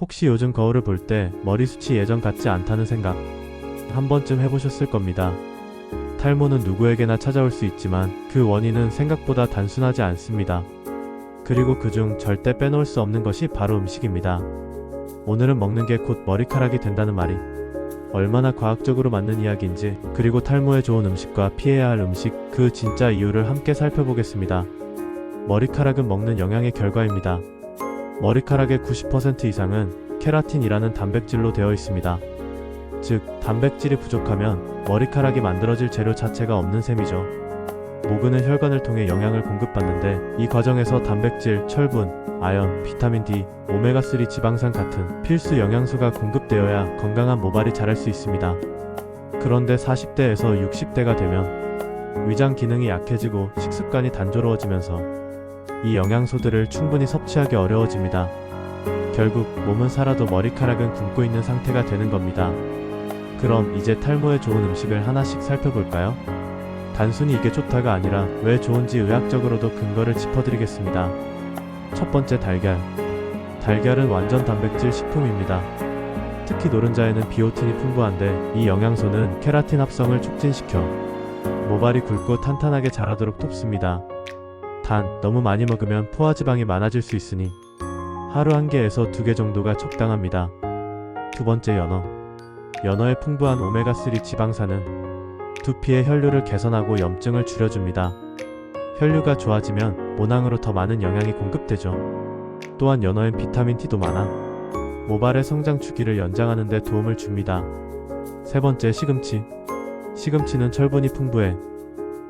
혹시 요즘 거울을 볼 때 머리숱이 예전 같지 않다는 생각 한 번쯤 해보셨을 겁니다. 탈모는 누구에게나 찾아올 수 있지만 그 원인은 생각보다 단순하지 않습니다. 그리고 그중 절대 빼놓을 수 없는 것이 바로 음식입니다. 오늘은 먹는 게 곧 머리카락이 된다는 말이 얼마나 과학적으로 맞는 이야기인지, 그리고 탈모에 좋은 음식과 피해야 할 음식, 그 진짜 이유를 함께 살펴보겠습니다. 머리카락은 먹는 영양의 결과입니다. 머리카락의 90% 이상은 케라틴이라는 단백질로 되어 있습니다. 즉, 단백질이 부족하면 머리카락이 만들어질 재료 자체가 없는 셈이죠. 모근은 혈관을 통해 영양을 공급받는데, 이 과정에서 단백질, 철분, 아연, 비타민 D, 오메가3 지방산 같은 필수 영양소가 공급되어야 건강한 모발이 자랄 수 있습니다. 그런데 40대에서 60대가 되면 위장 기능이 약해지고 식습관이 단조로워지면서 이 영양소들을 충분히 섭취하기 어려워집니다. 결국 몸은 살아도 머리카락은 굶고 있는 상태가 되는 겁니다. 그럼 이제 탈모에 좋은 음식을 하나씩 살펴볼까요? 단순히 이게 좋다가 아니라 왜 좋은지 의학적으로도 근거를 짚어드리겠습니다. 첫 번째, 달걀. 달걀은 완전 단백질 식품입니다. 특히 노른자에는 비오틴이 풍부한데, 이 영양소는 케라틴 합성을 촉진시켜 모발이 굵고 탄탄하게 자라도록 돕습니다. 단, 너무 많이 먹으면 포화지방이 많아질 수 있으니 하루 1개에서 2개 정도가 적당합니다. 두 번째, 연어. 연어에 풍부한 오메가3 지방산은 두피의 혈류를 개선하고 염증을 줄여줍니다. 혈류가 좋아지면 모낭으로 더 많은 영양이 공급되죠. 또한 연어엔 비타민 D도 많아 모발의 성장 주기를 연장하는 데 도움을 줍니다. 세 번째, 시금치. 시금치는 철분이 풍부해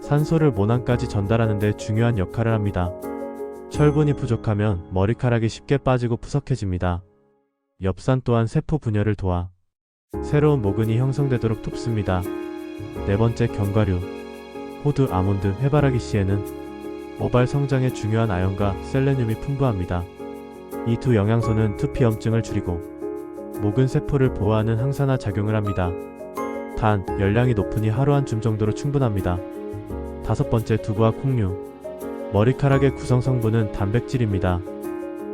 산소를 모낭까지 전달하는 데 중요한 역할을 합니다. 철분이 부족하면 머리카락이 쉽게 빠지고 푸석해집니다. 엽산 또한 세포 분열을 도와 새로운 모근이 형성되도록 돕습니다. 네 번째, 견과류. 호두, 아몬드, 해바라기 씨에는 모발 성장에 중요한 아연과 셀레늄이 풍부합니다. 이 두 영양소는 두피 염증을 줄이고 모근 세포를 보호하는 항산화 작용을 합니다. 단, 열량이 높으니 하루 한 줌 정도로 충분합니다. 다섯 번째, 두부와 콩류. 머리카락의 구성 성분은 단백질입니다.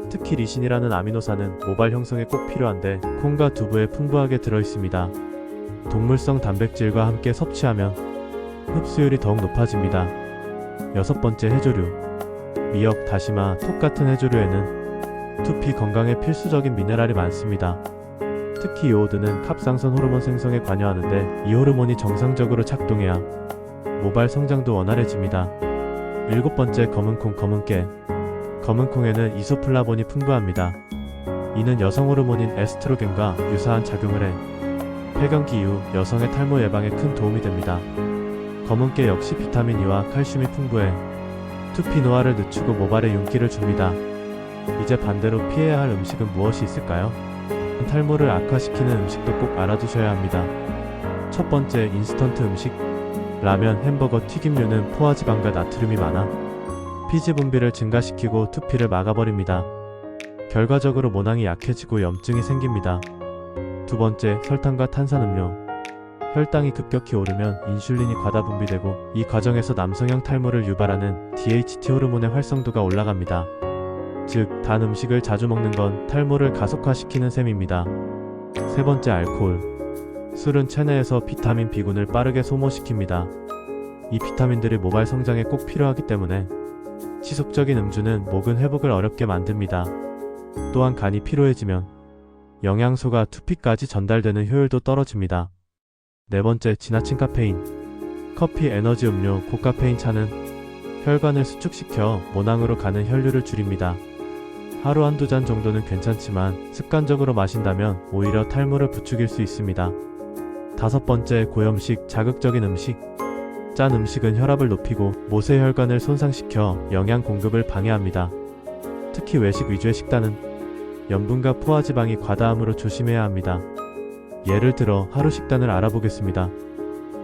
특히 리신이라는 아미노산은 모발 형성에 꼭 필요한데, 콩과 두부에 풍부하게 들어있습니다. 동물성 단백질과 함께 섭취하면 흡수율이 더욱 높아집니다. 여섯 번째, 해조류. 미역, 다시마, 톡 같은 해조류에는 두피 건강에 필수적인 미네랄이 많습니다. 특히 요오드는 갑상선 호르몬 생성에 관여하는데, 이 호르몬이 정상적으로 작동해야 모발 성장도 원활해집니다. 일곱 번째, 검은콩, 검은깨. 검은콩에는 이소플라본이 풍부합니다. 이는 여성 호르몬인 에스트로겐과 유사한 작용을 해 폐경기 이후 여성의 탈모 예방에 큰 도움이 됩니다. 검은깨 역시 비타민 E와 칼슘이 풍부해 두피 노화를 늦추고 모발에 윤기를 줍니다. 이제 반대로 피해야 할 음식은 무엇이 있을까요? 탈모를 악화시키는 음식도 꼭 알아두셔야 합니다. 첫 번째, 인스턴트 음식. 라면, 햄버거, 튀김류는 포화지방과 나트륨이 많아 피지 분비를 증가시키고 두피를 막아버립니다. 결과적으로 모낭이 약해지고 염증이 생깁니다. 두 번째, 설탕과 탄산음료. 혈당이 급격히 오르면 인슐린이 과다 분비되고, 이 과정에서 남성형 탈모를 유발하는 DHT 호르몬의 활성도가 올라갑니다. 즉, 단 음식을 자주 먹는 건 탈모를 가속화시키는 셈입니다. 세 번째, 알코올. 술은 체내에서 비타민 B군을 빠르게 소모시킵니다. 이 비타민들이 모발 성장에 꼭 필요하기 때문에 지속적인 음주는 모근 회복을 어렵게 만듭니다. 또한 간이 피로해지면 영양소가 두피까지 전달되는 효율도 떨어집니다. 네 번째, 지나친 카페인. 커피, 에너지 음료, 고카페인 차는 혈관을 수축시켜 모낭으로 가는 혈류를 줄입니다. 하루 한두 잔 정도는 괜찮지만 습관적으로 마신다면 오히려 탈모를 부추길 수 있습니다. 다섯 번째, 고염식, 자극적인 음식. 짠 음식은 혈압을 높이고 모세혈관을 손상시켜 영양 공급을 방해합니다. 특히 외식 위주의 식단은 염분과 포화지방이 과다함으로 조심해야 합니다. 예를 들어 하루 식단을 알아보겠습니다.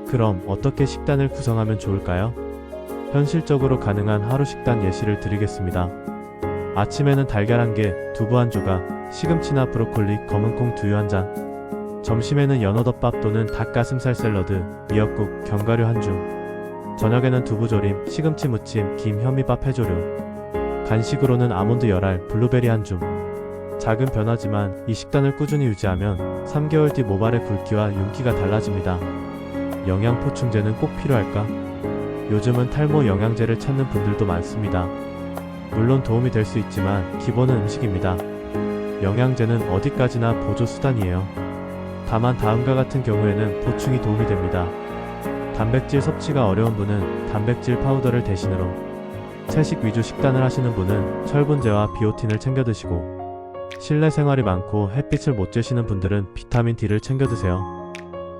그럼 어떻게 식단을 구성하면 좋을까요? 현실적으로 가능한 하루 식단 예시를 드리겠습니다. 아침에는 달걀 1개, 두부 1조각, 시금치나 브로콜리, 검은콩 두유 1잔. 점심에는 연어덮밥 또는 닭가슴살 샐러드, 미역국, 견과류 1줌. 저녁에는 두부조림, 시금치 무침, 김, 현미밥 해조류. 간식으로는 아몬드 열알, 블루베리 1줌. 작은 변화지만 이 식단을 꾸준히 유지하면 3개월 뒤 모발의 굵기와 윤기가 달라집니다. 영양 보충제는 꼭 필요할까? 요즘은 탈모 영양제를 찾는 분들도 많습니다. 물론 도움이 될 수 있지만 기본은 음식입니다. 영양제는 어디까지나 보조 수단이에요. 다만 다음과 같은 경우에는 보충이 도움이 됩니다. 단백질 섭취가 어려운 분은 단백질 파우더를 대신으로, 채식 위주 식단을 하시는 분은 철분제와 비오틴을 챙겨 드시고, 실내 생활이 많고 햇빛을 못 쬐시는 분들은 비타민 D를 챙겨 드세요.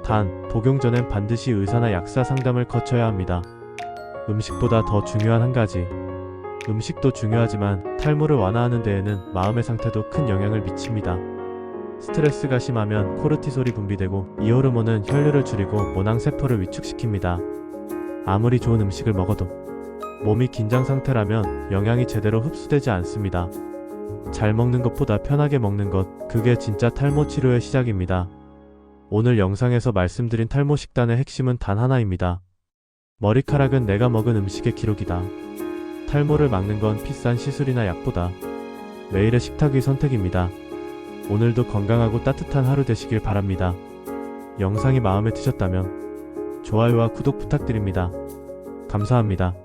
단, 복용 전엔 반드시 의사나 약사 상담을 거쳐야 합니다. 음식보다 더 중요한 한 가지. 음식도 중요하지만 탈모를 완화하는 데에는 마음의 상태도 큰 영향을 미칩니다. 스트레스가 심하면 코르티솔이 분비되고 이 호르몬은 혈류를 줄이고 모낭세포를 위축시킵니다. 아무리 좋은 음식을 먹어도 몸이 긴장 상태라면 영양이 제대로 흡수되지 않습니다. 잘 먹는 것보다 편하게 먹는 것, 그게 진짜 탈모 치료의 시작입니다. 오늘 영상에서 말씀드린 탈모 식단의 핵심은 단 하나입니다. 머리카락은 내가 먹은 음식의 기록이다. 탈모를 막는 건 비싼 시술이나 약보다 매일의 식탁의 선택입니다. 오늘도 건강하고 따뜻한 하루 되시길 바랍니다. 영상이 마음에 드셨다면 좋아요와 구독 부탁드립니다. 감사합니다.